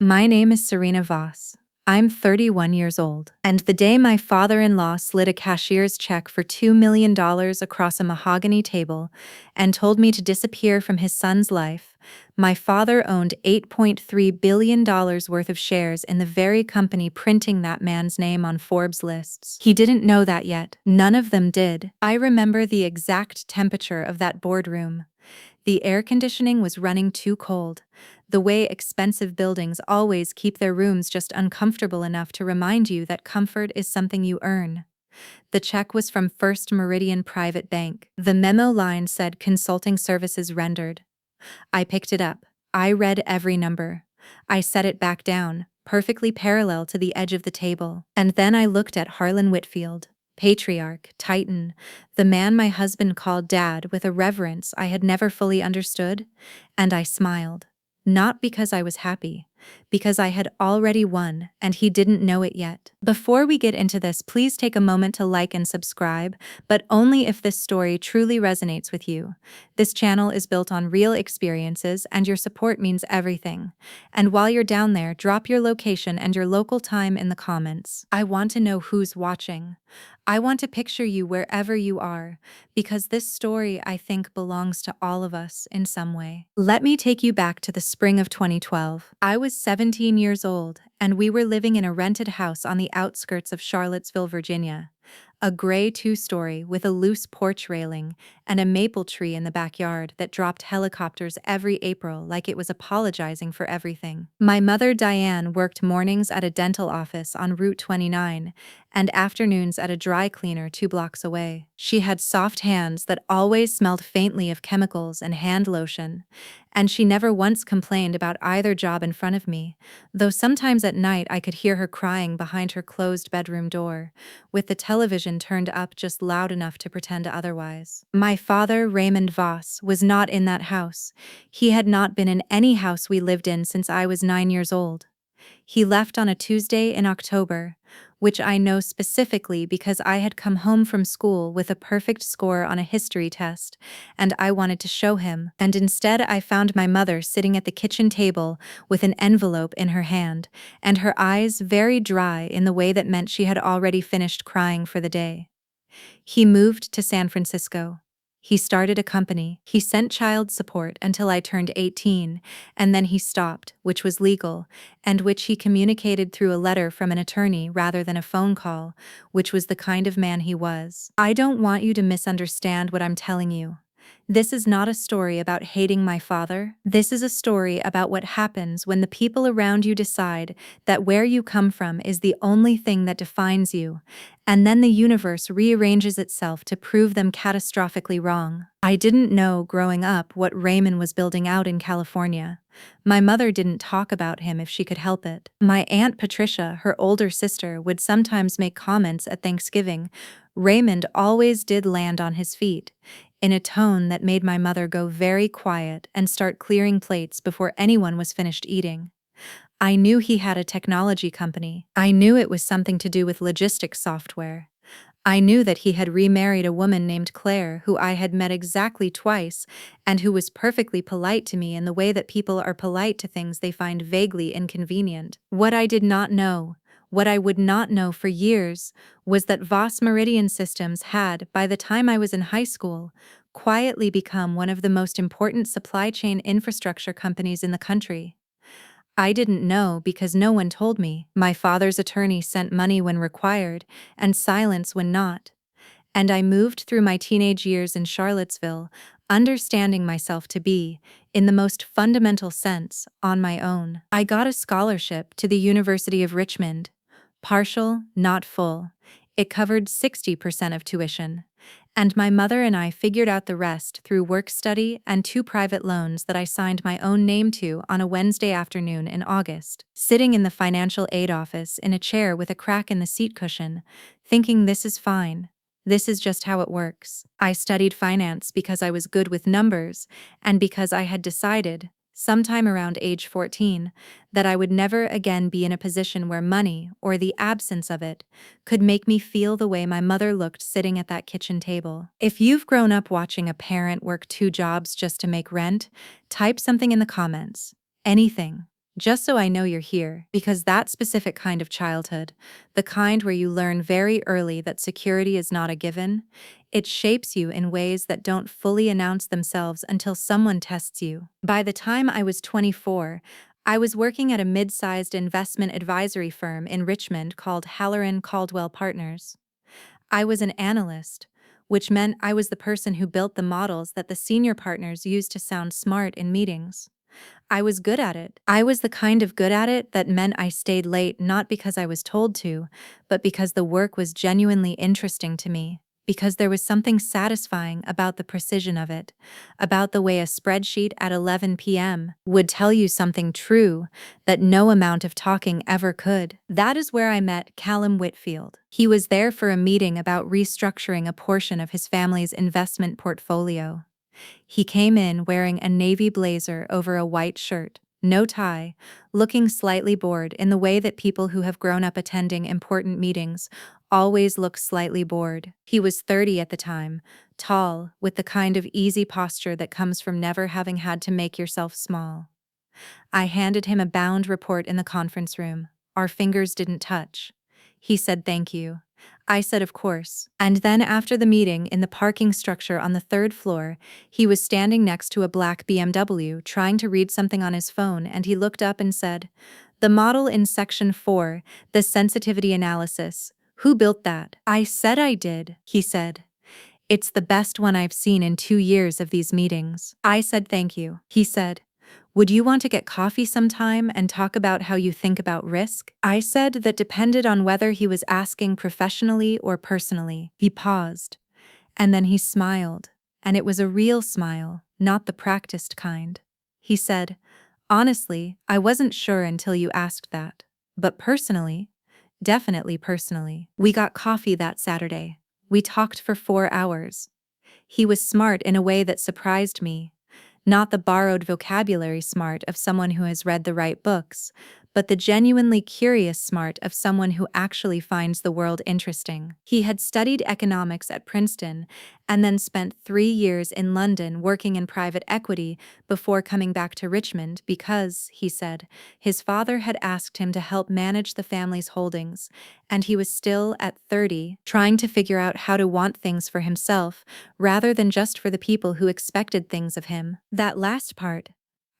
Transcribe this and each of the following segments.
My name is Serena Voss. I'm 31 years old, and the day my father-in-law slid a cashier's check for $2 million across a mahogany table and told me to disappear from his son's life, my father owned $8.3 billion worth of shares in the very company printing that man's name on Forbes lists. He didn't know that yet. None of them did. I remember the exact temperature of that boardroom. The air conditioning was running too cold, the way expensive buildings always keep their rooms just uncomfortable enough to remind you that comfort is something you earn. The check was from First Meridian Private Bank. The memo line said consulting services rendered. I picked it up. I read every number. I set it back down, perfectly parallel to the edge of the table. And then I looked at Harlan Whitfield, patriarch, titan, the man my husband called Dad with a reverence I had never fully understood, and I smiled. Not because I was happy, because I had already won and he didn't know it yet. Before we get into this, please take a moment to like and subscribe, but only if this story truly resonates with you. This channel is built on real experiences and your support means everything. And while you're down there, drop your location and your local time in the comments. I want to know who's watching. I want to picture you wherever you are, because this story, I think, belongs to all of us in some way. Let me take you back to the spring of 2012. I was 17 years old, and we were living in a rented house on the outskirts of Charlottesville, Virginia. A gray two-story with a loose porch railing and a maple tree in the backyard that dropped helicopters every April like it was apologizing for everything. My mother, Diane, worked mornings at a dental office on Route 29 and afternoons at a dry cleaner 2 blocks away. She had soft hands that always smelled faintly of chemicals and hand lotion, and she never once complained about either job in front of me, though sometimes at night I could hear her crying behind her closed bedroom door, with the television turned up just loud enough to pretend otherwise. My father, Raymond Voss, was not in that house. He had not been in any house we lived in since I was 9 years old. He left on a Tuesday in October, which I know specifically because I had come home from school with a perfect score on a history test, and I wanted to show him, and instead I found my mother sitting at the kitchen table with an envelope in her hand, and her eyes very dry in the way that meant she had already finished crying for the day. He moved to San Francisco. He started a company. He sent child support until I turned 18, and then he stopped, which was legal, and which he communicated through a letter from an attorney rather than a phone call, which was the kind of man he was. I don't want you to misunderstand what I'm telling you. This is not a story about hating my father. This is a story about what happens when the people around you decide that where you come from is the only thing that defines you, and then the universe rearranges itself to prove them catastrophically wrong. I didn't know growing up what Raymond was building out in California. My mother didn't talk about him if she could help it. My Aunt Patricia, her older sister, would sometimes make comments at Thanksgiving. Raymond always did land on his feet, in a tone that made my mother go very quiet and start clearing plates before anyone was finished eating. I knew he had a technology company. I knew it was something to do with logistics software. I knew that he had remarried a woman named Claire who I had met exactly twice and who was perfectly polite to me in the way that people are polite to things they find vaguely inconvenient. What I did not know, what I would not know for years, was that Voss Meridian Systems had, by the time I was in high school, quietly become one of the most important supply chain infrastructure companies in the country. I didn't know because no one told me. My father's attorney sent money when required and silence when not. And I moved through my teenage years in Charlottesville, understanding myself to be, in the most fundamental sense, on my own. I got a scholarship to the University of Richmond. Partial, not full. It covered 60% of tuition. And my mother and I figured out the rest through work study and 2 private loans that I signed my own name to on a Wednesday afternoon in August, sitting in the financial aid office in a chair with a crack in the seat cushion, thinking this is fine. This is just how it works. I studied finance because I was good with numbers and because I had decided, sometime around age 14, that I would never again be in a position where money, or the absence of it, could make me feel the way my mother looked sitting at that kitchen table. If you've grown up watching a parent work 2 jobs just to make rent, type something in the comments. Anything. Just so I know you're here, because that specific kind of childhood, the kind where you learn very early that security is not a given, it shapes you in ways that don't fully announce themselves until someone tests you. By the time I was 24, I was working at a mid-sized investment advisory firm in Richmond called Halloran Caldwell Partners. I was an analyst, which meant I was the person who built the models that the senior partners used to sound smart in meetings. I was good at it. I was the kind of good at it that meant I stayed late not because I was told to, but because the work was genuinely interesting to me, because there was something satisfying about the precision of it, about the way a spreadsheet at 11 p.m. would tell you something true that no amount of talking ever could. That is where I met Callum Whitfield. He was there for a meeting about restructuring a portion of his family's investment portfolio. He came in wearing a navy blazer over a white shirt, no tie, looking slightly bored in the way that people who have grown up attending important meetings always look slightly bored. He was 30 at the time, tall, with the kind of easy posture that comes from never having had to make yourself small. I handed him a bound report in the conference room. Our fingers didn't touch. He said thank you. I said of course. And then after the meeting in the parking structure on the third floor, he was standing next to a black BMW trying to read something on his phone, and he looked up and said, "The model in section 4, the sensitivity analysis. Who built that?" I said I did, he said. "It's the best one I've seen in 2 years of these meetings." I said thank you. He said, "Would you want to get coffee sometime and talk about how you think about risk?" I said that depended on whether he was asking professionally or personally. He paused, and then he smiled, and it was a real smile, not the practiced kind. He said, "Honestly, I wasn't sure until you asked that. But personally, definitely personally." We got coffee that Saturday. We talked for 4 hours. He was smart in a way that surprised me. Not the borrowed vocabulary smart of someone who has read the right books, but the genuinely curious smart of someone who actually finds the world interesting. He had studied economics at Princeton and then spent 3 years in London working in private equity before coming back to Richmond because, he said, his father had asked him to help manage the family's holdings, and he was still, at 30, trying to figure out how to want things for himself rather than just for the people who expected things of him. That last part,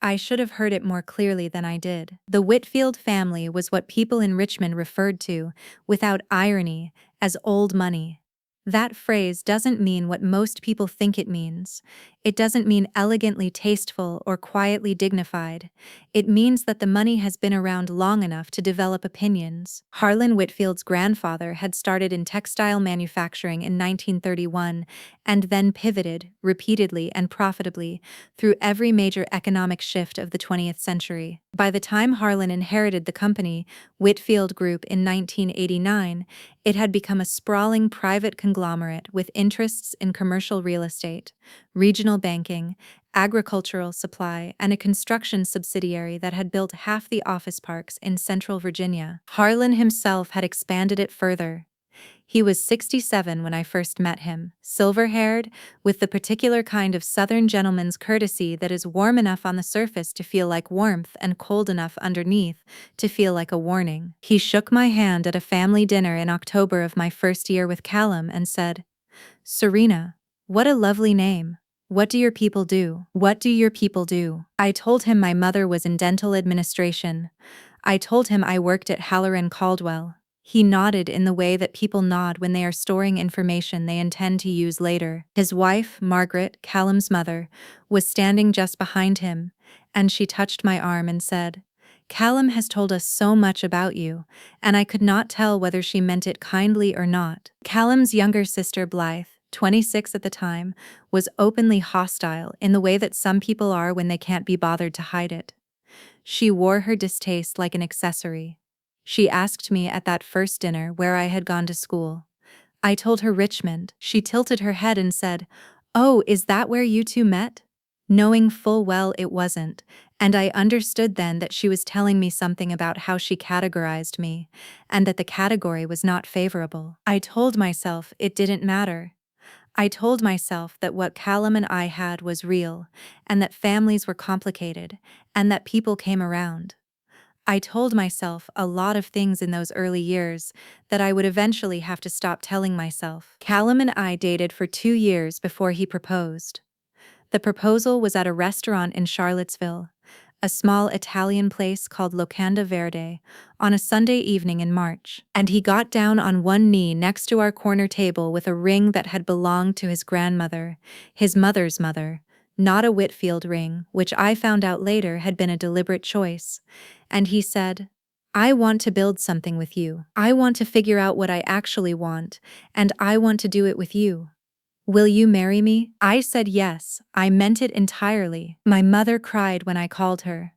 I should have heard it more clearly than I did. The Whitfield family was what people in Richmond referred to, without irony, as old money. That phrase doesn't mean what most people think it means. It doesn't mean elegantly tasteful or quietly dignified. It means that the money has been around long enough to develop opinions. Harlan Whitfield's grandfather had started in textile manufacturing in 1931 and then pivoted, repeatedly and profitably, through every major economic shift of the 20th century. By the time Harlan inherited the company, Whitfield Group, in 1989, it had become a sprawling private conglomerate with interests in commercial real estate, regional banking, agricultural supply, and a construction subsidiary that had built half the office parks in central Virginia. Harlan himself had expanded it further. He was 67 when I first met him, silver-haired, with the particular kind of Southern gentleman's courtesy that is warm enough on the surface to feel like warmth and cold enough underneath to feel like a warning. He shook my hand at a family dinner in October of my first year with Callum and said, "Serena, what a lovely name. What do your people do? What do your people do?" I told him my mother was in dental administration. I told him I worked at Halloran Caldwell. He nodded in the way that people nod when they are storing information they intend to use later. His wife, Margaret, Callum's mother, was standing just behind him, and she touched my arm and said, "Callum has told us so much about you," and I could not tell whether she meant it kindly or not. Callum's younger sister, Blythe, 26 at the time, was openly hostile in the way that some people are when they can't be bothered to hide it. She wore her distaste like an accessory. She asked me at that first dinner where I had gone to school. I told her Richmond. She tilted her head and said, "Oh, is that where you two met?" Knowing full well it wasn't, and I understood then that she was telling me something about how she categorized me, and that the category was not favorable. I told myself it didn't matter. I told myself that what Callum and I had was real, and that families were complicated, and that people came around. I told myself a lot of things in those early years that I would eventually have to stop telling myself. Callum and I dated for 2 years before he proposed. The proposal was at a restaurant in Charlottesville, a small Italian place called Locanda Verde, on a Sunday evening in March. And he got down on one knee next to our corner table with a ring that had belonged to his grandmother, his mother's mother, not a Whitfield ring, which I found out later had been a deliberate choice. And he said, "I want to build something with you. I want to figure out what I actually want, and I want to do it with you. Will you marry me?" I said yes, I meant it entirely. My mother cried when I called her.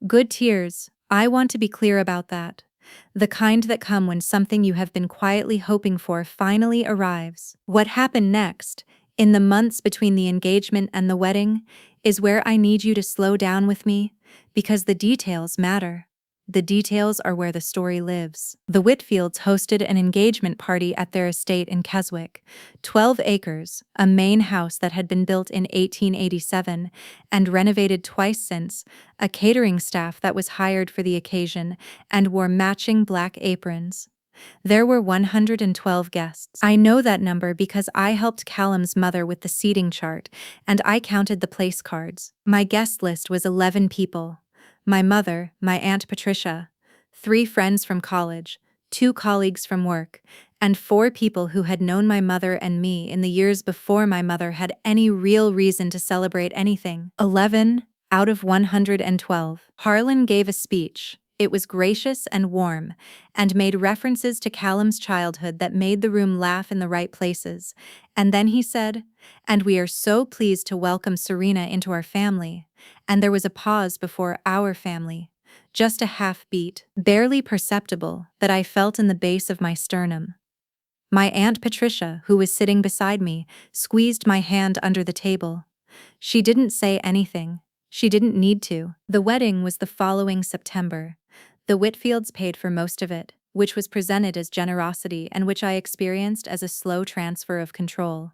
Good tears, I want to be clear about that. The kind that come when something you have been quietly hoping for finally arrives. What happened next, in the months between the engagement and the wedding, is where I need you to slow down with me, because the details matter. The details are where the story lives. The Whitfields hosted an engagement party at their estate in Keswick, 12 acres, a main house that had been built in 1887 and renovated twice since, a catering staff that was hired for the occasion and wore matching black aprons. There were 112 guests. I know that number because I helped Callum's mother with the seating chart, and I counted the place cards. My guest list was 11 people. My mother, my Aunt Patricia, 3 friends from college, 2 colleagues from work, and 4 people who had known my mother and me in the years before my mother had any real reason to celebrate anything. 11 out of 112. Harlan gave a speech. It was gracious and warm, and made references to Callum's childhood that made the room laugh in the right places. And then he said, "And we are so pleased to welcome Serena into our family." And there was a pause before "our family," just a half beat, barely perceptible, that I felt in the base of my sternum. My Aunt Patricia, who was sitting beside me, squeezed my hand under the table. She didn't say anything. She didn't need to. The wedding was the following September. The Whitfields paid for most of it, which was presented as generosity and which I experienced as a slow transfer of control.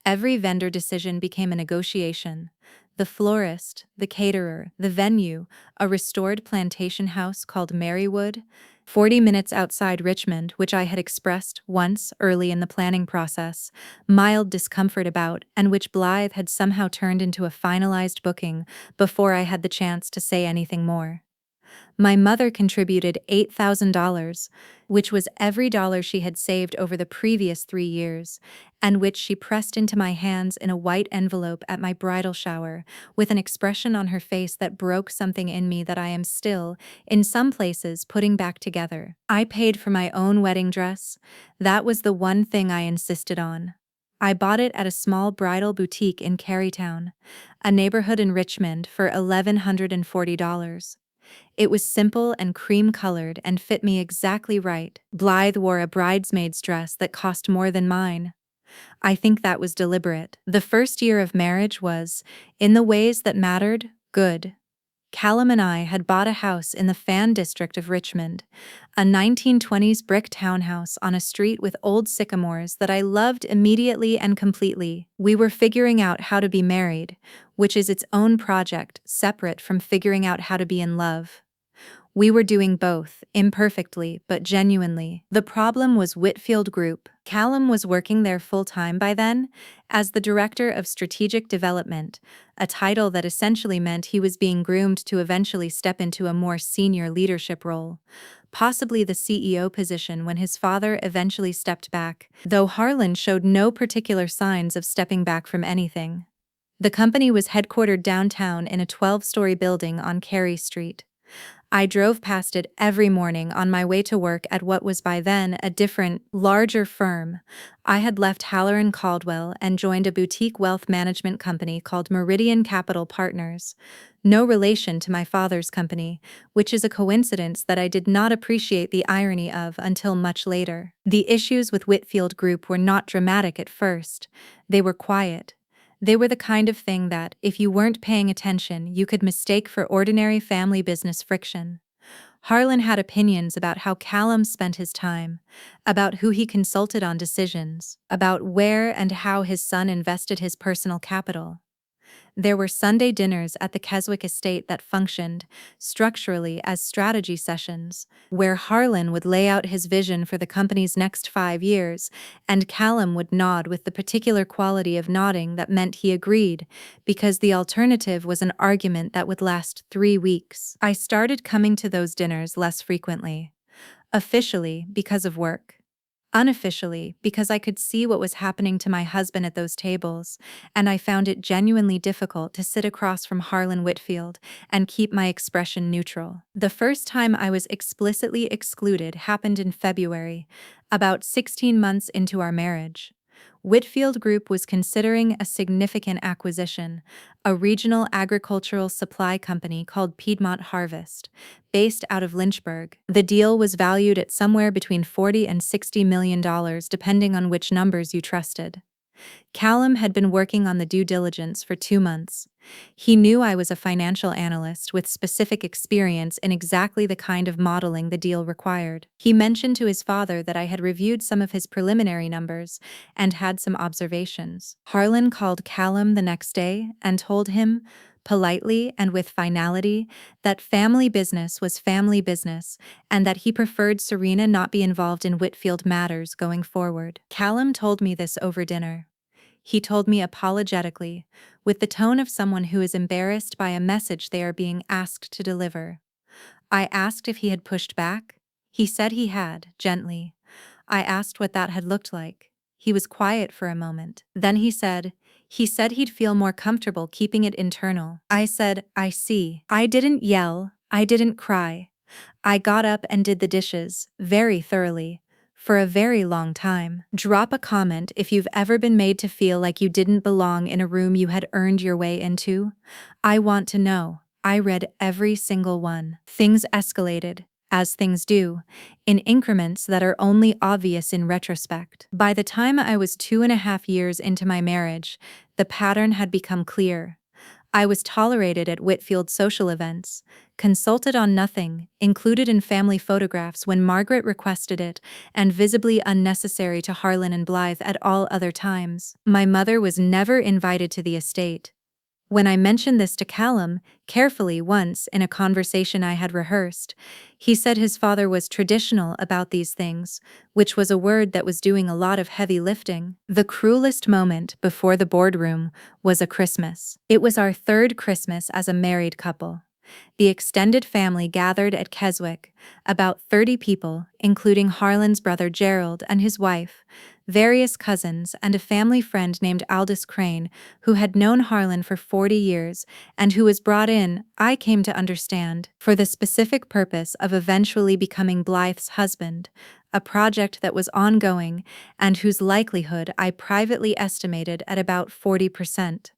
Every vendor decision became a negotiation. The florist, the caterer, the venue, a restored plantation house called Marywood, 40 minutes outside Richmond, which I had expressed once early in the planning process, mild discomfort about, and which Blythe had somehow turned into a finalized booking before I had the chance to say anything more. My mother contributed $8,000, which was every dollar she had saved over the previous 3 years, and which she pressed into my hands in a white envelope at my bridal shower, with an expression on her face that broke something in me that I am still, in some places, putting back together. I paid for my own wedding dress. That was the one thing I insisted on. I bought it at a small bridal boutique in Carytown, a neighborhood in Richmond, for $1,140. It was simple and cream-colored and fit me exactly right. Blythe wore a bridesmaid's dress that cost more than mine. I think that was deliberate. The first year of marriage was, in the ways that mattered, good. Callum and I had bought a house in the Fan District of Richmond, a 1920s brick townhouse on a street with old sycamores that I loved immediately and completely. We were figuring out how to be married, which is its own project, separate from figuring out how to be in love. We were doing both, imperfectly but genuinely. The problem was Whitfield Group. Callum was working there full-time by then, as the Director of Strategic Development, a title that essentially meant he was being groomed to eventually step into a more senior leadership role, possibly the CEO position when his father eventually stepped back, though Harlan showed no particular signs of stepping back from anything. The company was headquartered downtown in a 12-story building on Carey Street. I drove past it every morning on my way to work at what was by then a different, larger firm. I had left Haller & Caldwell and joined a boutique wealth management company called Meridian Capital Partners. No relation to my father's company, which is a coincidence that I did not appreciate the irony of until much later. The issues with Whitfield Group were not dramatic at first. They were quiet. They were the kind of thing that, if you weren't paying attention, you could mistake for ordinary family business friction. Harlan had opinions about how Callum spent his time, about who he consulted on decisions, about where and how his son invested his personal capital. There were Sunday dinners at the Keswick estate that functioned, structurally, as strategy sessions, where Harlan would lay out his vision for the company's next 5 years, and Callum would nod with the particular quality of nodding that meant he agreed, because the alternative was an argument that would last 3 weeks. I started coming to those dinners less frequently. Officially, because of work. Unofficially, because I could see what was happening to my husband at those tables, and I found it genuinely difficult to sit across from Harlan Whitfield and keep my expression neutral. The first time I was explicitly excluded happened in February, about 16 months into our marriage. Whitfield Group was considering a significant acquisition, a regional agricultural supply company called Piedmont Harvest, based out of Lynchburg. The deal was valued at somewhere between $40 and $60 million, depending on which numbers you trusted. Callum had been working on the due diligence for 2 months. He knew I was a financial analyst with specific experience in exactly the kind of modeling the deal required. He mentioned to his father that I had reviewed some of his preliminary numbers and had some observations. Harlan called Callum the next day and told him, politely and with finality, that family business was family business and that he preferred Serena not be involved in Whitfield matters going forward. Callum told me this over dinner. He told me apologetically, with the tone of someone who is embarrassed by a message they are being asked to deliver. I asked if he had pushed back. He said he had, gently. I asked what that had looked like. He was quiet for a moment. Then he said he'd feel more comfortable keeping it internal. I said, I see. I didn't yell. I didn't cry. I got up and did the dishes, very thoroughly. For a very long time. Drop a comment if you've ever been made to feel like you didn't belong in a room you had earned your way into. I want to know. I read every single one. Things escalated, as things do, in increments that are only obvious in retrospect. By the time I was 2.5 years into my marriage, the pattern had become clear. I was tolerated at Whitfield social events, consulted on nothing, included in family photographs when Margaret requested it, and visibly unnecessary to Harlan and Blythe at all other times. My mother was never invited to the estate. When I mentioned this to Callum, carefully once in a conversation I had rehearsed, he said his father was traditional about these things, which was a word that was doing a lot of heavy lifting. The cruelest moment before the boardroom was a Christmas. It was our third Christmas as a married couple. The extended family gathered at Keswick, about 30 people, including Harlan's brother Gerald and his wife, various cousins, and a family friend named Aldous Crane, who had known Harlan for 40 years and who was brought in, I came to understand, for the specific purpose of eventually becoming Blythe's husband, a project that was ongoing and whose likelihood I privately estimated at about 40%.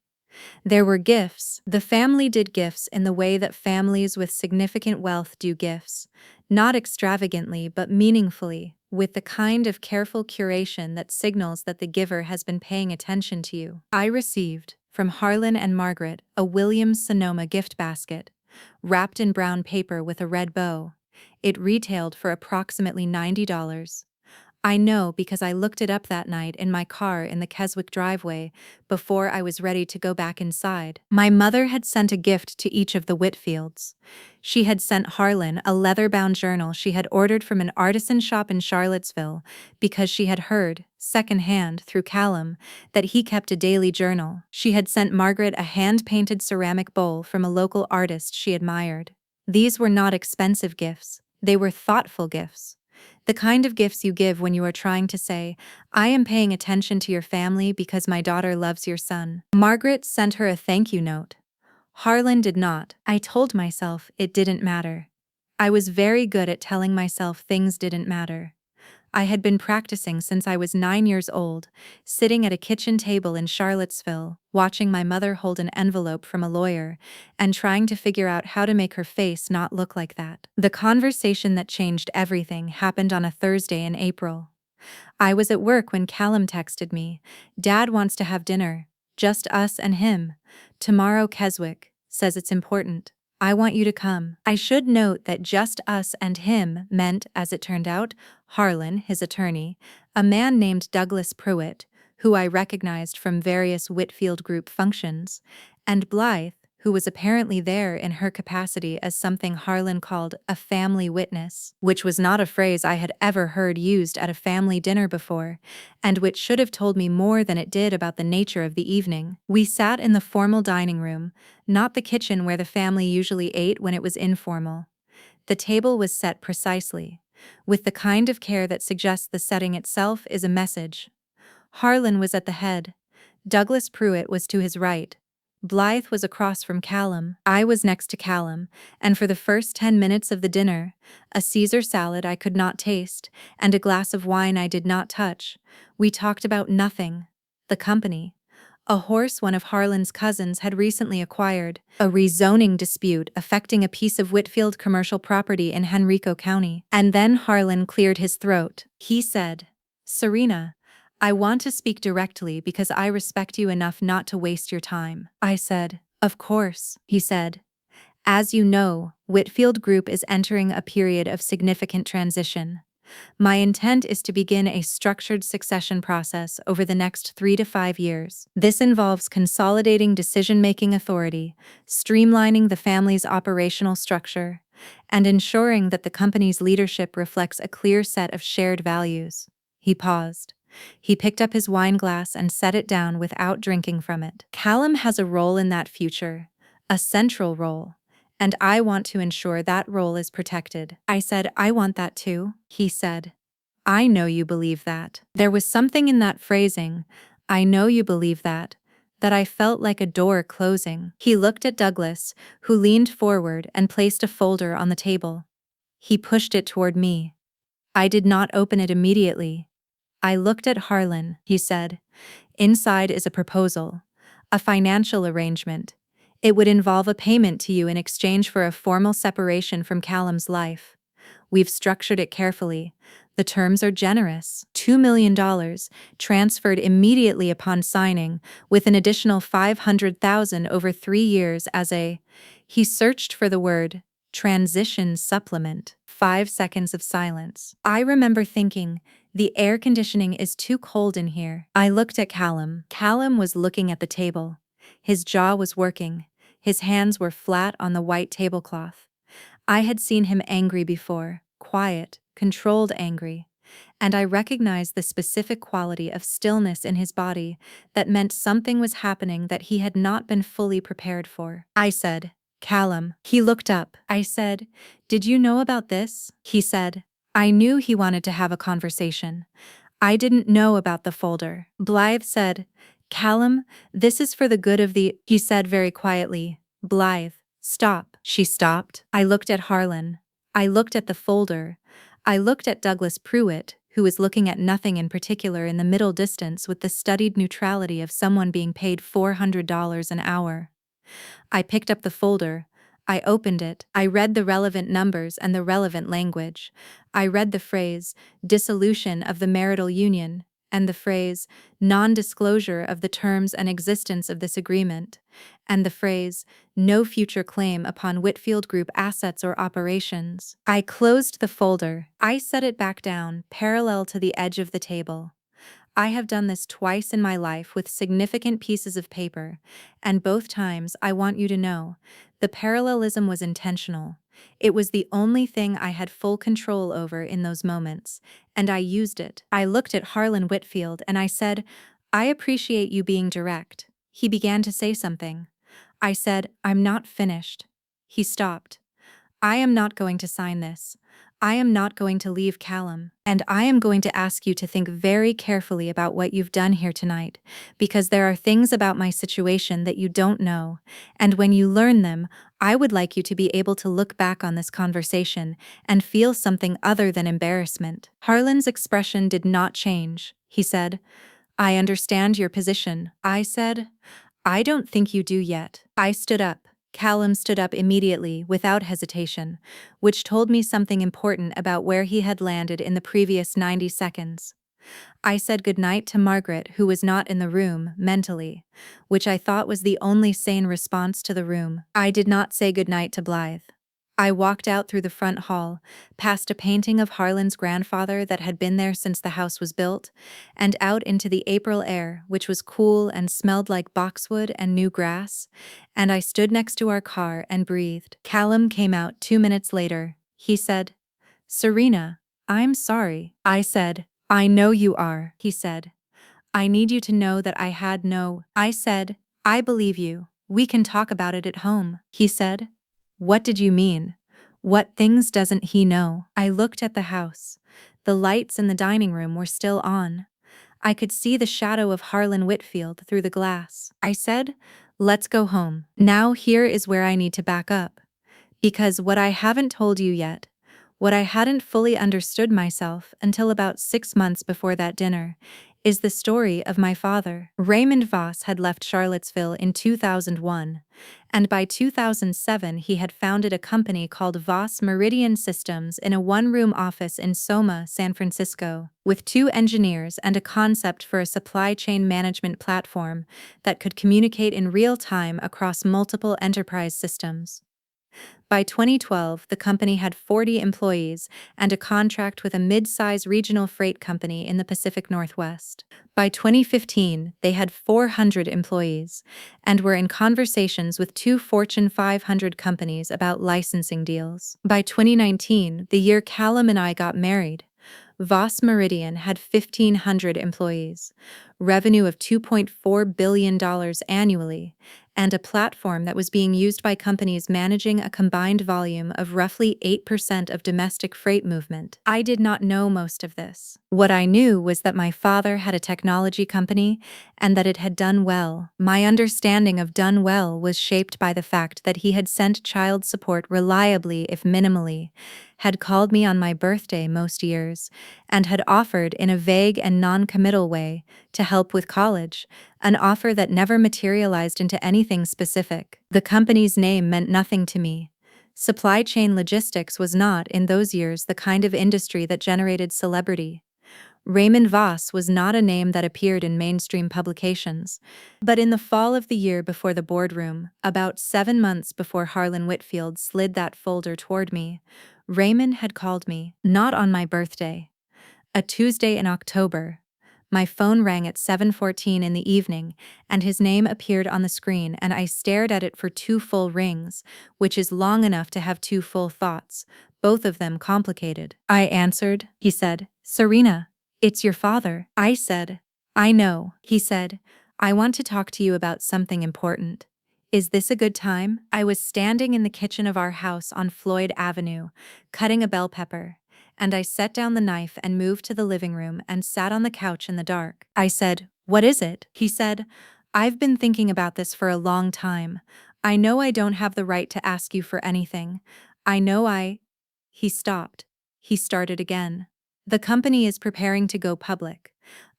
There were gifts. The family did gifts in the way that families with significant wealth do gifts, not extravagantly but meaningfully, with the kind of careful curation that signals that the giver has been paying attention to you. I received, from Harlan and Margaret, a Williams-Sonoma gift basket, wrapped in brown paper with a red bow. It retailed for approximately $90. I know because I looked it up that night in my car in the Keswick driveway before I was ready to go back inside. My mother had sent a gift to each of the Whitfields. She had sent Harlan a leather-bound journal she had ordered from an artisan shop in Charlottesville because she had heard, secondhand through Callum, that he kept a daily journal. She had sent Margaret a hand-painted ceramic bowl from a local artist she admired. These were not expensive gifts. They were thoughtful gifts. The kind of gifts you give when you are trying to say, I am paying attention to your family because my daughter loves your son. Margaret sent her a thank you note. Harlan did not. I told myself it didn't matter. I was very good at telling myself things didn't matter. I had been practicing since I was 9 years old, sitting at a kitchen table in Charlottesville, watching my mother hold an envelope from a lawyer, and trying to figure out how to make her face not look like that. The conversation that changed everything happened on a Thursday in April. I was at work when Callum texted me, Dad wants to have dinner. Just us and him. Tomorrow Keswick. Says it's important. I want you to come. I should note that just us and him meant, as it turned out, Harlan, his attorney, a man named Douglas Pruitt, who I recognized from various Whitfield Group functions, and Blythe, who was apparently there in her capacity as something Harlan called a family witness, which was not a phrase I had ever heard used at a family dinner before, and which should have told me more than it did about the nature of the evening. We sat in the formal dining room, not the kitchen where the family usually ate when it was informal. The table was set precisely, with the kind of care that suggests the setting itself is a message. Harlan was at the head. Douglas Pruitt was to his right. Blythe was across from Callum. I was next to Callum, and for the first 10 minutes of the dinner, a Caesar salad I could not taste, and a glass of wine I did not touch, we talked about nothing. The company. A horse one of Harlan's cousins had recently acquired, a rezoning dispute affecting a piece of Whitfield commercial property in Henrico County. And then Harlan cleared his throat. He said, "Serena, I want to speak directly because I respect you enough not to waste your time." I said, "Of course," he said. "As you know, Whitfield Group is entering a period of significant transition. My intent is to begin a structured succession process over the next 3 to 5 years. This involves consolidating decision-making authority, streamlining the family's operational structure, and ensuring that the company's leadership reflects a clear set of shared values." He paused. He picked up his wine glass and set it down without drinking from it. "Callum has a role in that future, a central role, and I want to ensure that role is protected." I said, "I want that too." He said, "I know you believe that." There was something in that phrasing, "I know you believe that," that I felt like a door closing. He looked at Douglas, who leaned forward and placed a folder on the table. He pushed it toward me. I did not open it immediately. I looked at Harlan. He said, "Inside is a proposal, a financial arrangement. It would involve a payment to you in exchange for a formal separation from Callum's life. We've structured it carefully. The terms are generous. $2 million, transferred immediately upon signing, with an additional $500,000 over 3 years as a..." He searched for the word, "transition supplement." 5 seconds of silence. I remember thinking, the air conditioning is too cold in here. I looked at Callum. Callum was looking at the table. His jaw was working. His hands were flat on the white tablecloth. I had seen him angry before, quiet, controlled angry, and I recognized the specific quality of stillness in his body that meant something was happening that he had not been fully prepared for. I said, "Callum." He looked up. I said, "Did you know about this?" He said, "I knew he wanted to have a conversation. I didn't know about the folder." Blythe said, "Callum, this is for the good of the..." He said very quietly, "Blythe, stop." She stopped. I looked at Harlan. I looked at the folder. I looked at Douglas Pruitt, who was looking at nothing in particular in the middle distance with the studied neutrality of someone being paid $400 an hour. I picked up the folder. I opened it. I read the relevant numbers and the relevant language. I read the phrase, "dissolution of the marital union," and the phrase, "non-disclosure of the terms and existence of this agreement," and the phrase, "no future claim upon Whitfield Group assets or operations." I closed the folder. I set it back down, parallel to the edge of the table. I have done this twice in my life with significant pieces of paper, and both times, I want you to know, the parallelism was intentional. It was the only thing I had full control over in those moments, and I used it. I looked at Harlan Whitfield and I said, "I appreciate you being direct." He began to say something. I said, "I'm not finished." He stopped. "I am not going to sign this. I am not going to leave Callum, and I am going to ask you to think very carefully about what you've done here tonight, because there are things about my situation that you don't know, and when you learn them, I would like you to be able to look back on this conversation and feel something other than embarrassment." Harlan's expression did not change. He said, "I understand your position." I said, "I don't think you do yet." I stood up. Callum stood up immediately, without hesitation, which told me something important about where he had landed in the previous 90 seconds. I said goodnight to Margaret, who was not in the room, mentally, which I thought was the only sane response to the room. I did not say goodnight to Blythe. I walked out through the front hall, past a painting of Harlan's grandfather that had been there since the house was built, and out into the April air, which was cool and smelled like boxwood and new grass, and I stood next to our car and breathed. Callum came out 2 minutes later. He said, "Serena, I'm sorry." I said, "I know you are." He said, "I need you to know that I had no." I said, "I believe you. We can talk about it at home." He said, "What did you mean? What things doesn't he know?" I looked at the house. The lights in the dining room were still on. I could see the shadow of Harlan Whitfield through the glass. I said, "Let's go home." Now here is where I need to back up. Because what I haven't told you yet, what I hadn't fully understood myself until about 6 months before that dinner, is the story of my father. Raymond Voss had left Charlottesville in 2001, and by 2007 he had founded a company called Voss Meridian Systems in a one-room office in Soma, San Francisco, with 2 engineers and a concept for a supply chain management platform that could communicate in real time across multiple enterprise systems. By 2012, the company had 40 employees and a contract with a mid-size regional freight company in the Pacific Northwest. By 2015, they had 400 employees and were in conversations with 2 Fortune 500 companies about licensing deals. By 2019, the year Callum and I got married, Voss Meridian had 1,500 employees, revenue of $2.4 billion annually, and a platform that was being used by companies managing a combined volume of roughly 8% of domestic freight movement. I did not know most of this. What I knew was that my father had a technology company and that it had done well. My understanding of done well was shaped by the fact that he had sent child support reliably if minimally, had called me on my birthday most years, and had offered in a vague and non-committal way to help with college, an offer that never materialized into anything specific. The company's name meant nothing to me. Supply chain logistics was not, in those years, the kind of industry that generated celebrity. Raymond Voss was not a name that appeared in mainstream publications. But in the fall of the year before the Boardroom, about 7 months before Harlan Whitfield slid that folder toward me, Raymond had called me, not on my birthday. A Tuesday in October. My phone rang at 7:14 in the evening, and his name appeared on the screen, and I stared at it for 2 full rings, which is long enough to have 2 full thoughts, both of them complicated. I answered. He said, "Serena, it's your father." I said, "I know." He said, "I want to talk to you about something important. Is this a good time?" I was standing in the kitchen of our house on Floyd Avenue, cutting a bell pepper, and I set down the knife and moved to the living room and sat on the couch in the dark. I said, "What is it?" He said, "I've been thinking about this for a long time. I know I don't have the right to ask you for anything. I know I—" He stopped. He started again. "The company is preparing to go public.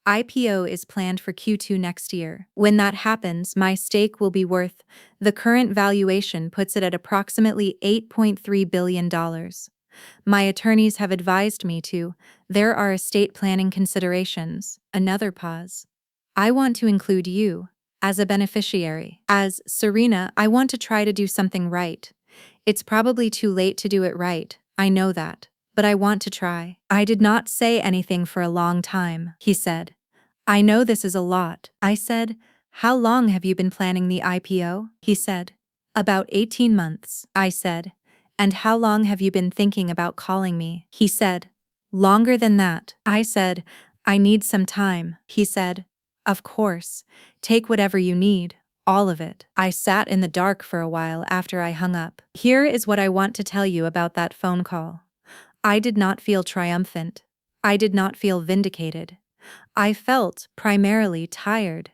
IPO is planned for Q2 next year. When that happens, my stake will be worth— the current valuation puts it at approximately $8.3 billion. My attorneys have advised me to— there are estate planning considerations." Another pause. "I want to include you as a beneficiary. As Serena, I want to try to do something right. It's probably too late to do it right, I know that, but I want to try." I did not say anything for a long time. He said, "I know this is a lot." I said, "How long have you been planning the IPO?" He said, "About 18 months." I said, "And how long have you been thinking about calling me?" He said, "Longer than that." I said, "I need some time." He said, "Of course. Take whatever you need, all of it." I sat in the dark for a while after I hung up. Here is what I want to tell you about that phone call. I did not feel triumphant. I did not feel vindicated. I felt, primarily, tired.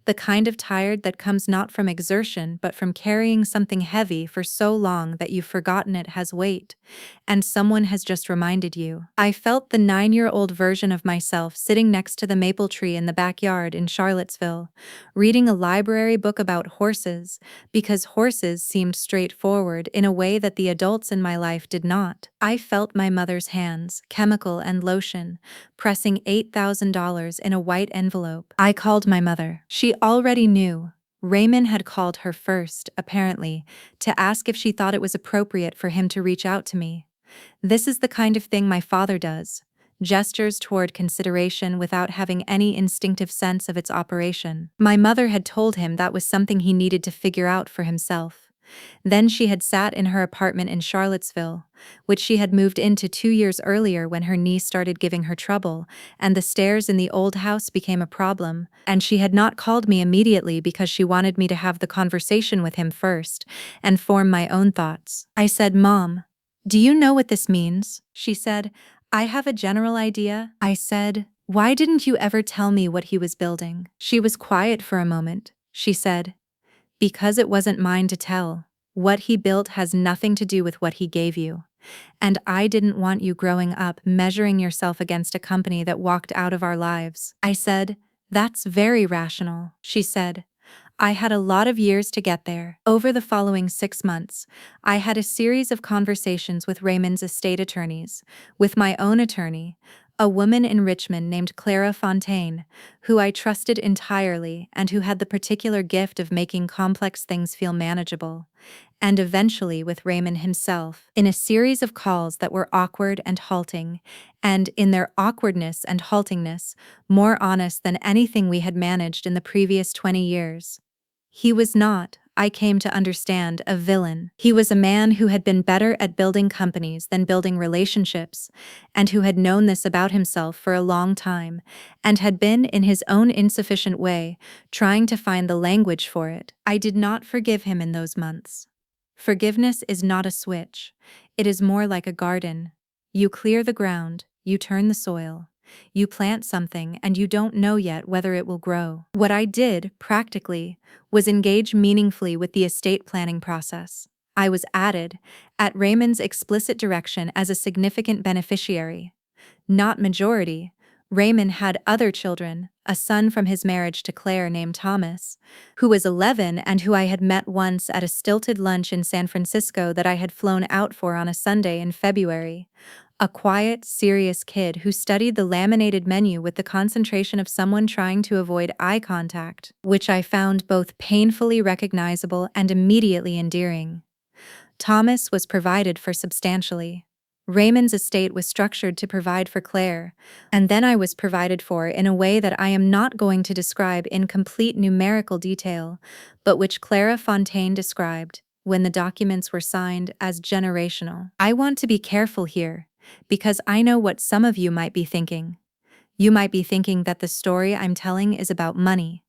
The kind of tired that comes not from exertion but from carrying something heavy for so long that you've forgotten it has weight, and someone has just reminded you. I felt the 9-year-old version of myself sitting next to the maple tree in the backyard in Charlottesville, reading a library book about horses, because horses seemed straightforward in a way that the adults in my life did not. I felt my mother's hands, chemical and lotion, pressing $8,000 in a white envelope. I called my mother. She already knew. Raymond had called her first, apparently, to ask if she thought it was appropriate for him to reach out to me. This is the kind of thing my father does. Gestures toward consideration without having any instinctive sense of its operation. My mother had told him that was something he needed to figure out for himself. Then she had sat in her apartment in Charlottesville, which she had moved into 2 years earlier when her knee started giving her trouble, and the stairs in the old house became a problem, and she had not called me immediately because she wanted me to have the conversation with him first and form my own thoughts. I said, "Mom, do you know what this means?" She said, "I have a general idea." I said, "Why didn't you ever tell me what he was building?" She was quiet for a moment. She said, "Because it wasn't mine to tell. What he built has nothing to do with what he gave you. And I didn't want you growing up measuring yourself against a company that walked out of our lives." I said, "That's very rational." She said, "I had a lot of years to get there." Over the following 6 months, I had a series of conversations with Raymond's estate attorneys, with my own attorney, a woman in Richmond named Clara Fontaine, who I trusted entirely and who had the particular gift of making complex things feel manageable, and eventually with Raymond himself, in a series of calls that were awkward and halting, and, in their awkwardness and haltingness, more honest than anything we had managed in the previous 20 years. He was not, I came to understand, a villain. He was a man who had been better at building companies than building relationships, and who had known this about himself for a long time, and had been, in his own insufficient way, trying to find the language for it. I did not forgive him in those months. Forgiveness is not a switch. It is more like a garden. You clear the ground, you turn the soil. You plant something and you don't know yet whether it will grow. What I did, practically, was engage meaningfully with the estate planning process. I was added, at Raymond's explicit direction, as a significant beneficiary. Not majority. Raymond had other children, a son from his marriage to Claire named Thomas, who was 11 and who I had met once at a stilted lunch in San Francisco that I had flown out for on a Sunday in February. A quiet, serious kid who studied the laminated menu with the concentration of someone trying to avoid eye contact, which I found both painfully recognizable and immediately endearing. Thomas was provided for substantially. Raymond's estate was structured to provide for Claire, and then I was provided for in a way that I am not going to describe in complete numerical detail, but which Clara Fontaine described, when the documents were signed, as generational. I want to be careful here, because I know what some of you might be thinking. You might be thinking that the story I'm telling is about money,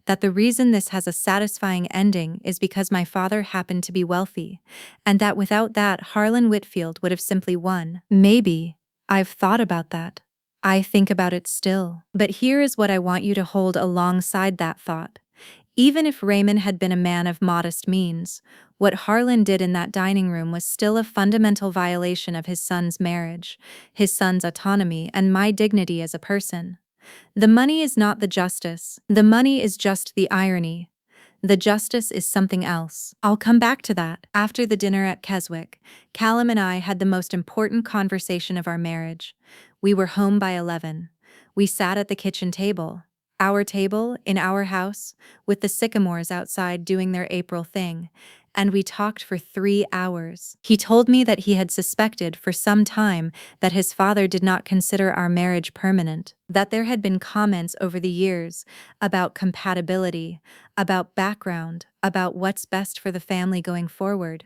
that the reason this has a satisfying ending is because my father happened to be wealthy, and that without that Harlan Whitfield would have simply won. Maybe. I've thought about that. I think about it still. But here is what I want you to hold alongside that thought. Even if Raymond had been a man of modest means, what Harlan did in that dining room was still a fundamental violation of his son's marriage, his son's autonomy, and my dignity as a person. The money is not the justice. The money is just the irony. The justice is something else. I'll come back to that. After the dinner at Keswick, Callum and I had the most important conversation of our marriage. We were home by 11. We sat at the kitchen table. Our table, in our house, with the sycamores outside doing their April thing, and we talked for 3 hours. He told me that he had suspected for some time that his father did not consider our marriage permanent, that there had been comments over the years about compatibility, about background, about what's best for the family going forward,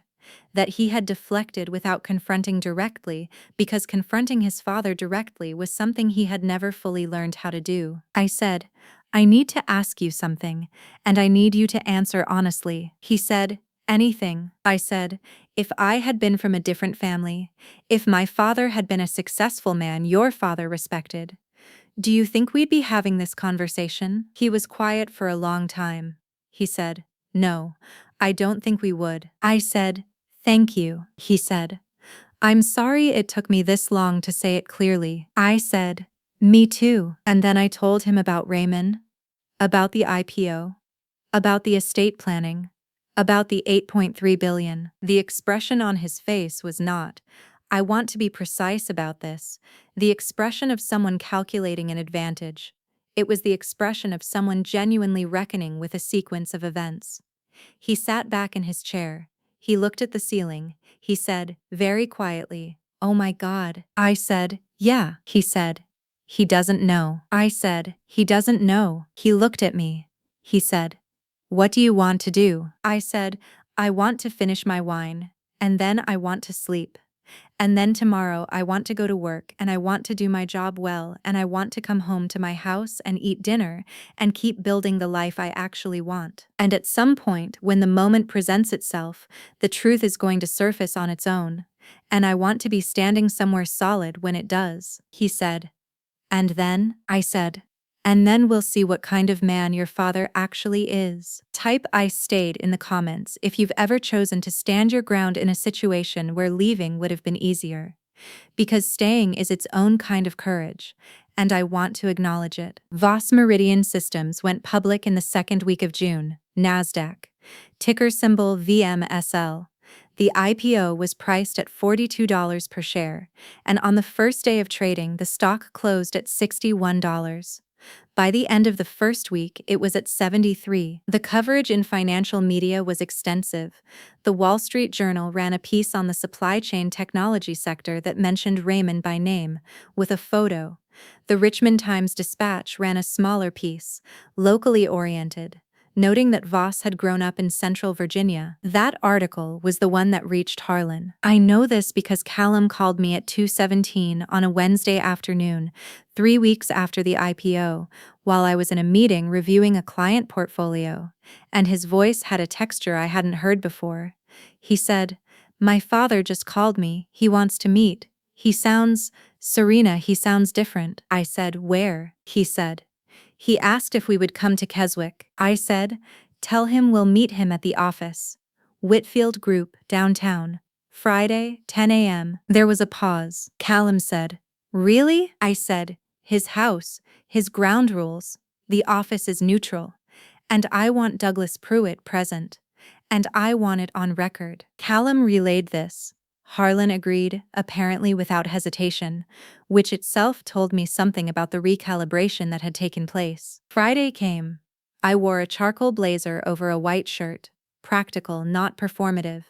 that he had deflected without confronting directly because confronting his father directly was something he had never fully learned how to do. I said, "I need to ask you something, and I need you to answer honestly." He said, "Anything." I said, "If I had been from a different family, if my father had been a successful man your father respected, do you think we'd be having this conversation?" He was quiet for a long time. He said, "No, I don't think we would." I said, "Thank you." He said, "I'm sorry it took me this long to say it clearly." I said, "Me too." And then I told him about Raymond, about the IPO, about the estate planning, about the $8.3 billion. The expression on his face was not, "I want to be precise about this," the expression of someone calculating an advantage. It was the expression of someone genuinely reckoning with a sequence of events. He sat back in his chair. He looked at the ceiling. He said, very quietly, "Oh my God." I said, "Yeah." He said, "He doesn't know." I said, "He doesn't know." He looked at me. He said, "What do you want to do?" I said, "I want to finish my wine, and then I want to sleep. And then tomorrow I want to go to work and I want to do my job well and I want to come home to my house and eat dinner and keep building the life I actually want. And at some point, when the moment presents itself, the truth is going to surface on its own. And I want to be standing somewhere solid when it does." He said. "And then?" I said. "And then we'll see what kind of man your father actually is." Type I stayed in the comments if you've ever chosen to stand your ground in a situation where leaving would have been easier. Because staying is its own kind of courage, and I want to acknowledge it. Voss Meridian Systems went public in the second week of June, NASDAQ. Ticker symbol VMSL. The IPO was priced at $42 per share, and on the first day of trading, the stock closed at $61. By the end of the first week, it was at 73. The coverage in financial media was extensive. The Wall Street Journal ran a piece on the supply chain technology sector that mentioned Raymond by name, with a photo. The Richmond Times-Dispatch ran a smaller piece, locally oriented, noting that Voss had grown up in Central Virginia. That article was the one that reached Harlan. I know this because Callum called me at 2:17 on a Wednesday afternoon, 3 weeks after the IPO, while I was in a meeting reviewing a client portfolio, and his voice had a texture I hadn't heard before. He said, "My father just called me, he wants to meet. He sounds, Serena, he sounds different." I said, "Where?" He said, "He asked if we would come to Keswick." I said, "Tell him we'll meet him at the office. Whitfield Group, downtown. Friday, 10 a.m. There was a pause. Callum said, "Really?" I said, "His house, his ground rules. The office is neutral. And I want Douglas Pruitt present. And I want it on record." Callum relayed this. Harlan agreed, apparently without hesitation, which itself told me something about the recalibration that had taken place. Friday came. I wore a charcoal blazer over a white shirt, practical, not performative.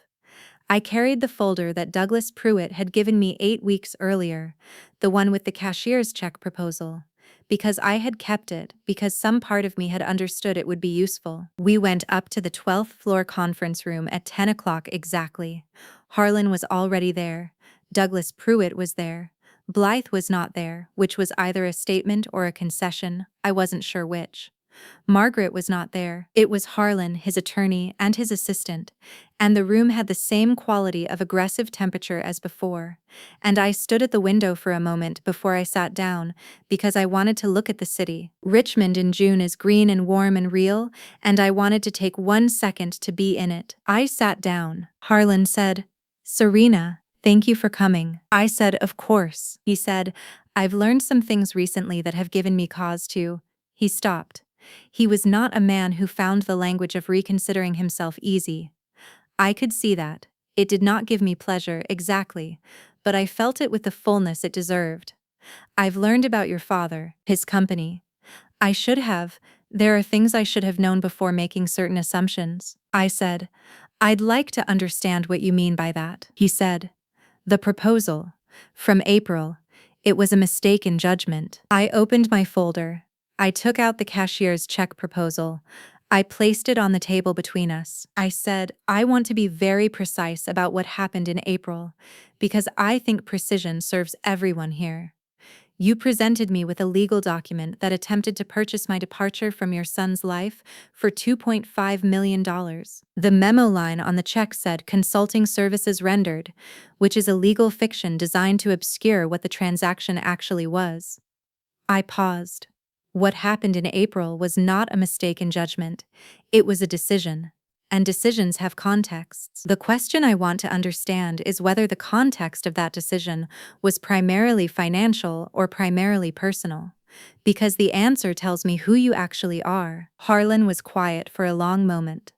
I carried the folder that Douglas Pruitt had given me 8 weeks earlier, the one with the cashier's check proposal. Because I had kept it, because some part of me had understood it would be useful. We went up to the 12th floor conference room at 10 o'clock exactly. Harlan was already there. Douglas Pruitt was there. Blythe was not there, which was either a statement or a concession. I wasn't sure which. Margaret was not there. It was Harlan, his attorney, and his assistant, and the room had the same quality of aggressive temperature as before. And I stood at the window for a moment before I sat down, because I wanted to look at the city. Richmond in June is green and warm and real, and I wanted to take 1 second to be in it. I sat down. Harlan said, "Serena, thank you for coming." I said, "Of course." He said, "I've learned some things recently that have given me cause to." He stopped. He was not a man who found the language of reconsidering himself easy. I could see that. It did not give me pleasure, exactly, but I felt it with the fullness it deserved. "I've learned about your father, his company. I should have. There are things I should have known before making certain assumptions." I said, "I'd like to understand what you mean by that." He said, "The proposal. From April. It was a mistake in judgment." I opened my folder. I took out the cashier's check proposal. I placed it on the table between us. I said, "I want to be very precise about what happened in April, because I think precision serves everyone here. You presented me with a legal document that attempted to purchase my departure from your son's life for $2.5 million. The memo line on the check said consulting services rendered, which is a legal fiction designed to obscure what the transaction actually was." I paused. What happened in April was not a mistake in judgment. It was a decision. And decisions have contexts. The question I want to understand is whether the context of that decision was primarily financial or primarily personal. Because the answer tells me who you actually are. Harlan was quiet for a long moment.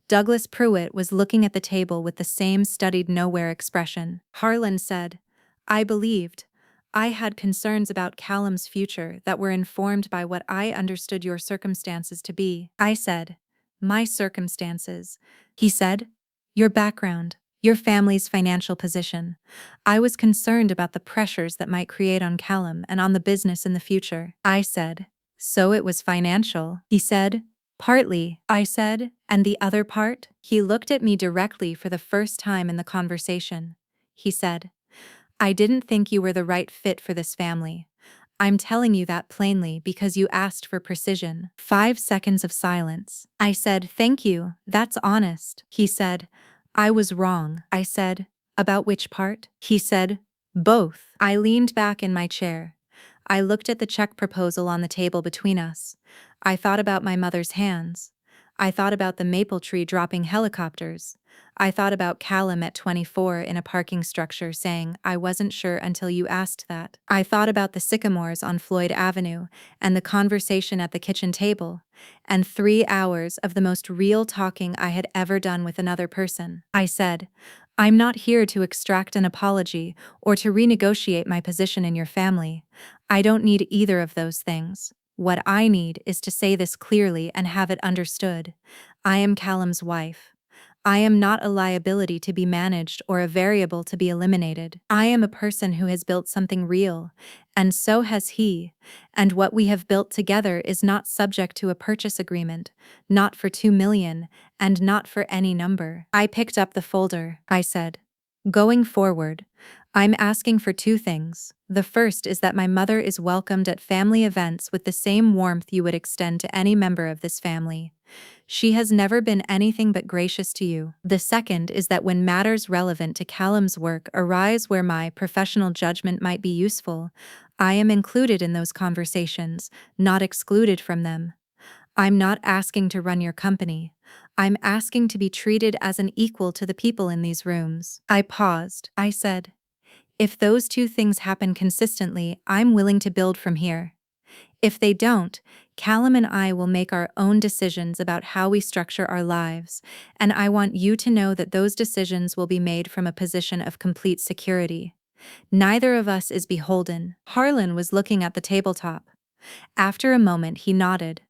Douglas Pruitt was looking at the table with the same studied nowhere expression. Harlan said, "I believed. I had concerns about Callum's future that were informed by what I understood your circumstances to be. I said, my circumstances. He said, your background, your family's financial position. I was concerned about the pressures that might create on Callum and on the business in the future. I said, so it was financial. He said, partly. I said, and the other part? He looked at me directly for the first time in the conversation. He said, I didn't think you were the right fit for this family. I'm telling you that plainly because you asked for precision. 5 seconds of silence. I said, thank you, that's honest. He said, I was wrong. I said, about which part? He said, both. I leaned back in my chair. I looked at the check proposal on the table between us. I thought about my mother's hands. I thought about the maple tree dropping helicopters. I thought about Callum at 24 in a parking structure saying, I wasn't sure until you asked that. I thought about the sycamores on Floyd Avenue and the conversation at the kitchen table, and 3 hours of the most real talking I had ever done with another person. I said, I'm not here to extract an apology or to renegotiate my position in your family. I don't need either of those things. What I need is to say this clearly and have it understood. I am Callum's wife. I am not a liability to be managed or a variable to be eliminated. I am a person who has built something real, and so has he, and what we have built together is not subject to a purchase agreement, not for 2 million, and not for any number. I picked up the folder. I said, going forward, I'm asking for 2 things. The first is that my mother is welcomed at family events with the same warmth you would extend to any member of this family. She has never been anything but gracious to you. The second is that when matters relevant to Callum's work arise where my professional judgment might be useful, I am included in those conversations, not excluded from them. I'm not asking to run your company. I'm asking to be treated as an equal to the people in these rooms. I paused. I said, if those 2 things happen consistently, I'm willing to build from here. If they don't, Callum and I will make our own decisions about how we structure our lives, and I want you to know that those decisions will be made from a position of complete security. Neither of us is beholden. Harlan was looking at the tabletop. After a moment, he nodded.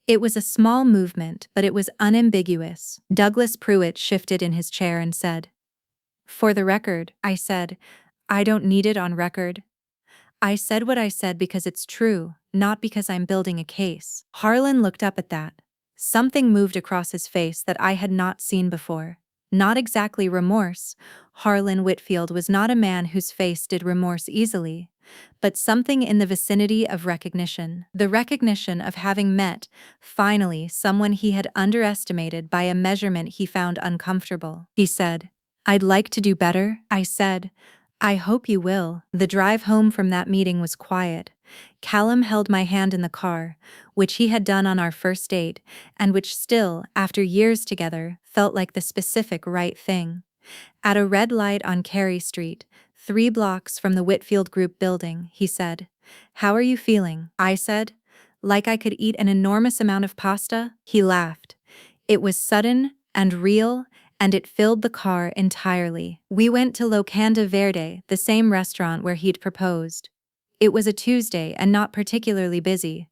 It was a small movement, but it was unambiguous. Douglas Pruitt shifted in his chair and said, for the record, I said, I don't need it on record. I said what I said because it's true, not because I'm building a case. Harlan looked up at that. Something moved across his face that I had not seen before. Not exactly remorse. Harlan Whitfield was not a man whose face did remorse easily, but something in the vicinity of recognition. The recognition of having met, finally, someone he had underestimated by a measurement he found uncomfortable. He said, I'd like to do better. I said, I hope you will. The drive home from that meeting was quiet. Callum held my hand in the car, which he had done on our first date, and which still, after years together, felt like the specific right thing. At a red light on Carey Street, 3 blocks from the Whitfield Group building, he said, how are you feeling? I said, like I could eat an enormous amount of pasta. He laughed. It was sudden and real, and it filled the car entirely. We went to Locanda Verde, the same restaurant where he'd proposed. It was a Tuesday and not particularly busy,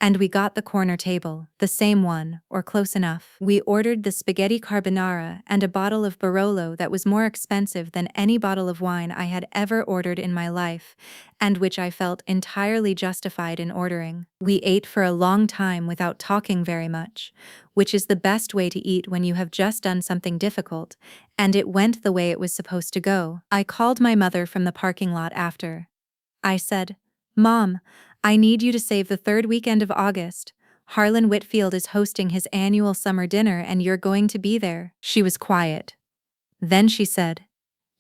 and we got the corner table, the same one, or close enough. We ordered the spaghetti carbonara and a bottle of Barolo that was more expensive than any bottle of wine I had ever ordered in my life, and which I felt entirely justified in ordering. We ate for a long time without talking very much, which is the best way to eat when you have just done something difficult, and it went the way it was supposed to go. I called my mother from the parking lot after. I said, Mom, I need you to save the 3rd weekend of August. Harlan Whitfield is hosting his annual summer dinner and you're going to be there. She was quiet. Then she said,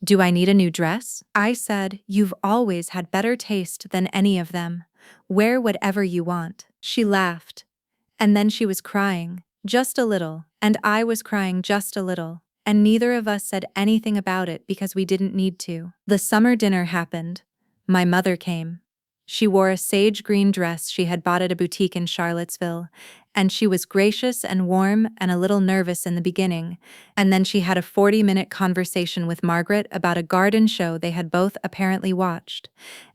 do I need a new dress? I said, you've always had better taste than any of them. Wear whatever you want. She laughed. And then she was crying, just a little, and I was crying just a little, and neither of us said anything about it because we didn't need to. The summer dinner happened. My mother came. She wore a sage green dress she had bought at a boutique in Charlottesville, and she was gracious and warm and a little nervous in the beginning, and then she had a 40-minute conversation with Margaret about a garden show they had both apparently watched.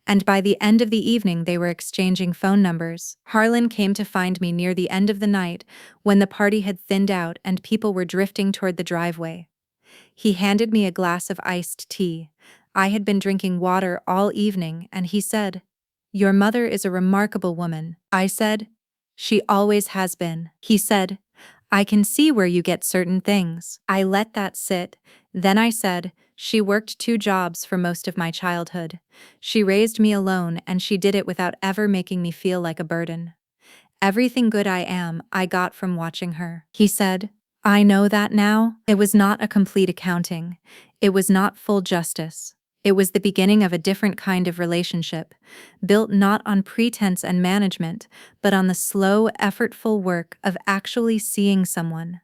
And by the end of the evening they were exchanging phone numbers. Harlan came to find me near the end of the night, when the party had thinned out and people were drifting toward the driveway. He handed me a glass of iced tea. I had been drinking water all evening, and he said, "Your mother is a remarkable woman." I said, "She always has been." He said, "I can see where you get certain things." I let that sit. Then I said, "She worked 2 jobs for most of my childhood. She raised me alone, and she did it without ever making me feel like a burden. Everything good I am, I got from watching her." He said, "I know that now." It was not a complete accounting. It was not full justice. It was the beginning of a different kind of relationship, built not on pretense and management, but on the slow, effortful work of actually seeing someone.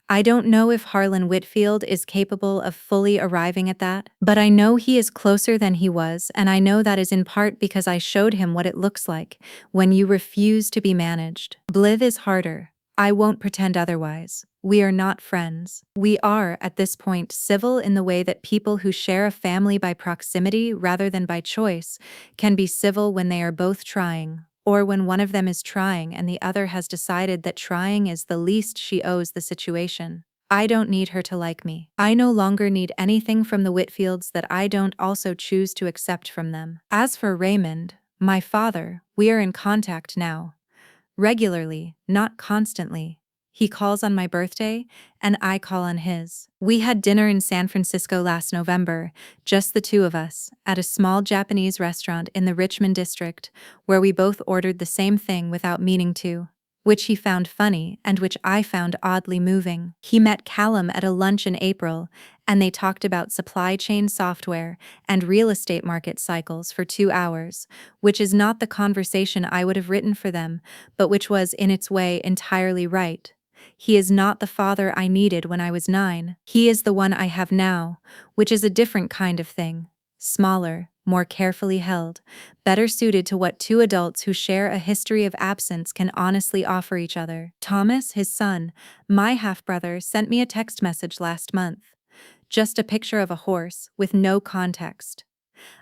I don't know if Harlan Whitfield is capable of fully arriving at that, but I know he is closer than he was, and I know that is in part because I showed him what it looks like when you refuse to be managed. Blith is harder. I won't pretend otherwise. We are not friends. We are, at this point, civil in the way that people who share a family by proximity rather than by choice can be civil when they are both trying, or when one of them is trying and the other has decided that trying is the least she owes the situation. I don't need her to like me. I no longer need anything from the Whitfields that I don't also choose to accept from them. As for Raymond, my father, we are in contact now. Regularly, not constantly. He calls on my birthday, and I call on his. We had dinner in San Francisco last November, just the 2 of us, at a small Japanese restaurant in the Richmond district, where we both ordered the same thing without meaning to, which he found funny and which I found oddly moving. He met Callum at a lunch in April, and they talked about supply chain software and real estate market cycles for 2 hours, which is not the conversation I would have written for them, but which was, in its way, entirely right. He is not the father I needed when I was 9. He is the one I have now, which is a different kind of thing. Smaller, more carefully held, better suited to what 2 adults who share a history of absence can honestly offer each other. Thomas, his son, my half-brother, sent me a text message last month. Just a picture of a horse, with no context.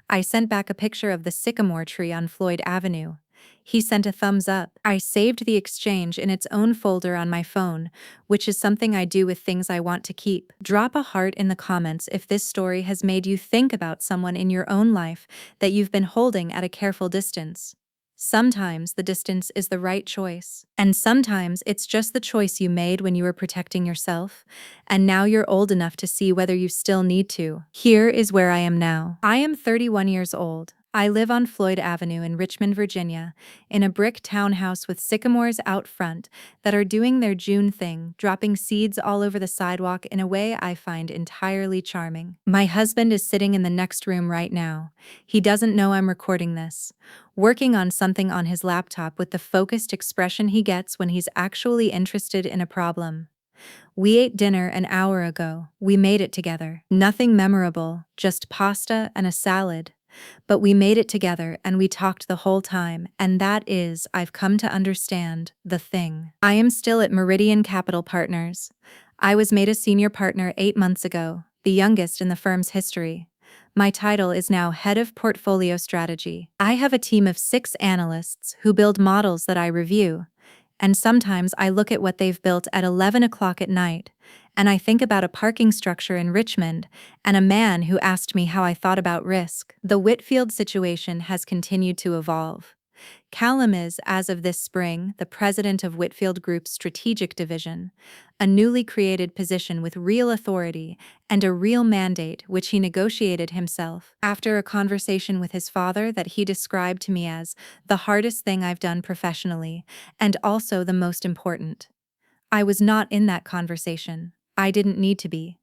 I sent back a picture of the sycamore tree on Floyd Avenue. He sent a thumbs up. I saved the exchange in its own folder on my phone, which is something I do with things I want to keep. Drop a heart in the comments if this story has made you think about someone in your own life that you've been holding at a careful distance. Sometimes the distance is the right choice, and sometimes it's just the choice you made when you were protecting yourself, and now you're old enough to see whether you still need to. Here is where I am now. I am 31 years old. I live on Floyd Avenue in Richmond, Virginia, in a brick townhouse with sycamores out front that are doing their June thing, dropping seeds all over the sidewalk in a way I find entirely charming. My husband is sitting in the next room right now. He doesn't know I'm recording this, working on something on his laptop with the focused expression he gets when he's actually interested in a problem. We ate dinner an hour ago. We made it together. Nothing memorable, just pasta and a salad. But we made it together and we talked the whole time, and that is, I've come to understand, the thing. I am still at Meridian Capital Partners. I was made a senior partner 8 months ago, the youngest in the firm's history. My title is now Head of Portfolio Strategy. I have a team of 6 analysts who build models that I review, and sometimes I look at what they've built at 11 o'clock at night, and I think about a parking structure in Richmond and a man who asked me how I thought about risk. The Whitfield situation has continued to evolve. Callum is, as of this spring, the president of Whitfield Group's strategic division, a newly created position with real authority and a real mandate which he negotiated himself after a conversation with his father that he described to me as the hardest thing I've done professionally, and also the most important. I was not in that conversation. I didn't need to be.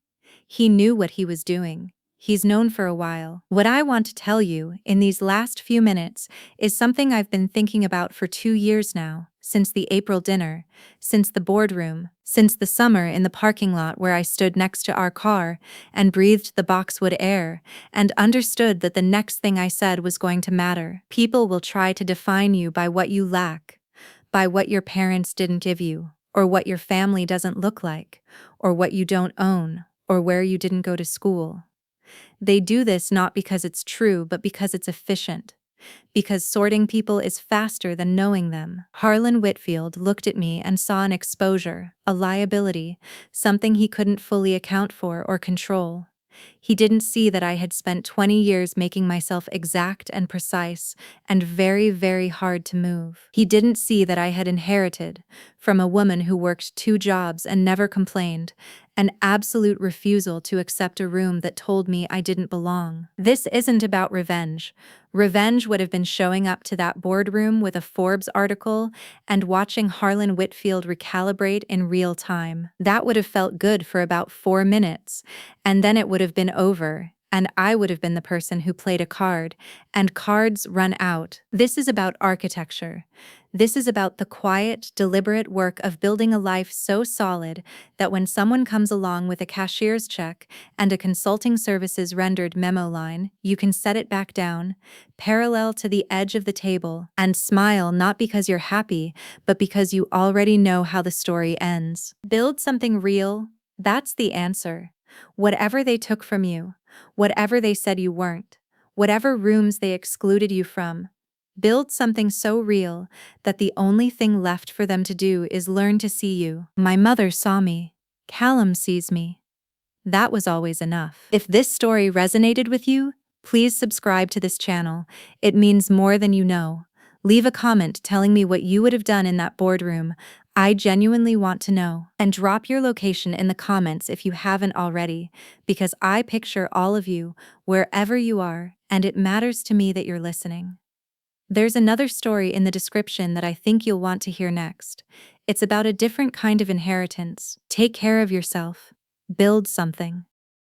He knew what he was doing. He's known for a while. What I want to tell you in these last few minutes is something I've been thinking about for 2 years now, since the April dinner, since the boardroom, since the summer in the parking lot where I stood next to our car and breathed the boxwood air and understood that the next thing I said was going to matter. People will try to define you by what you lack, by what your parents didn't give you, or what your family doesn't look like, or what you don't own, or where you didn't go to school. They do this not because it's true, but because it's efficient. Because sorting people is faster than knowing them. Harlan Whitfield looked at me and saw an exposure, a liability, something he couldn't fully account for or control. He didn't see that I had spent 20 years making myself exact and precise and very, very hard to move. He didn't see that I had inherited, from a woman who worked 2 jobs and never complained, an absolute refusal to accept a room that told me I didn't belong. This isn't about revenge. Revenge would have been showing up to that boardroom with a Forbes article and watching Harlan Whitfield recalibrate in real time. That would have felt good for about 4 minutes, and then it would have been over, and I would have been the person who played a card, and cards run out. This is about architecture. This is about the quiet, deliberate work of building a life so solid that when someone comes along with a cashier's check and a consulting services rendered memo line, you can set it back down, parallel to the edge of the table, and smile not because you're happy, but because you already know how the story ends. Build something real. That's the answer. Whatever they took from you, whatever they said you weren't, whatever rooms they excluded you from, build something so real that the only thing left for them to do is learn to see you. My mother saw me. Callum sees me. That was always enough. If this story resonated with you, please subscribe to this channel. It means more than you know. Leave a comment telling me what you would have done in that boardroom. I genuinely want to know. And drop your location in the comments if you haven't already, because I picture all of you, wherever you are, and it matters to me that you're listening. There's another story in the description that I think you'll want to hear next. It's about a different kind of inheritance. Take care of yourself. Build something.